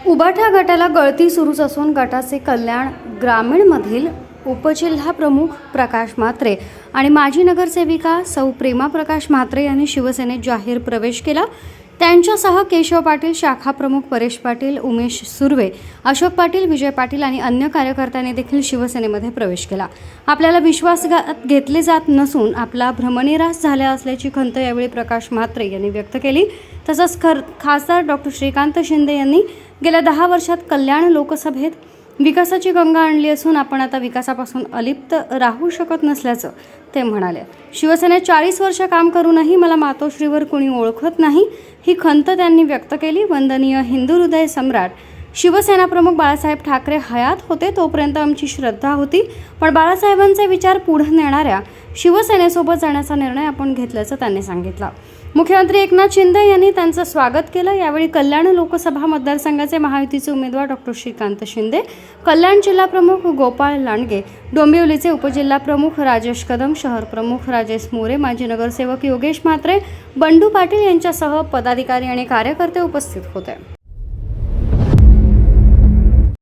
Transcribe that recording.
उबाठा गटाला गळती सुरूच असून गटाचे कल्याण ग्रामीणमधील उपजिल्हा प्रमुख प्रकाश म्हात्रे आणि माजी नगरसेविका सौ प्रेमा प्रकाश म्हात्रे यांनी शिवसेनेत जाहीर प्रवेश केला। त्यांच्यासह केशव पाटील, शाखा प्रमुख परेश पाटील, उमेश सुर्वे, अशोक पाटील, विजय पाटील आणि अन्य कार्यकर्त्यांनी देखील शिवसेनेमध्ये प्रवेश केला। आपल्याला विश्वासात घेतले जात नसून आपला भ्रमनिरास झाला असल्याची खंत यावेळी प्रकाश म्हात्रे यांनी व्यक्त केली। तसंच खासदार डॉक्टर श्रीकांत शिंदे यांनी गेल्या 10 वर्षात कल्याण लोकसभेत विकासाची गंगा आणली असून आपण आता विकासापासून अलिप्त राहू शकत नसल्याचं ते म्हणाले। शिवसेनेत 40 वर्ष काम करूनही मला मातोश्रीवर कोणी ओळखत नाही, ही खंत त्यांनी व्यक्त केली। वंदनीय हिंदू हृदय सम्राट शिवसेना प्रमुख बाळासाहेब ठाकरे हयात होते तोपर्यंत आमची श्रद्धा होती, पण बाळासाहेबांचे विचार पुढे नेणाऱ्या शिवसेनेसोबत जाण्याचा निर्णय आपण घेतल्याचं त्यांनी सांगितलं। मुख्यमंत्री एकनाथ शिंदे यांनी त्यांचं स्वागत केलं। यावेळी कल्याण लोकसभा मतदारसंघाचे महायुतीचे उमेदवार डॉक्टर श्रीकांत शिंदे, कल्याण जिल्हा प्रमुख गोपाळ लांडगे, डोंबिवलीचे उपजिल्हा प्रमुख राजेश कदम, शहर प्रमुख राजेश मोरे, माजी नगरसेवक योगेश म्हात्रे, बंडू पाटील यांच्यासह पदाधिकारी आणि कार्यकर्ते उपस्थित होते।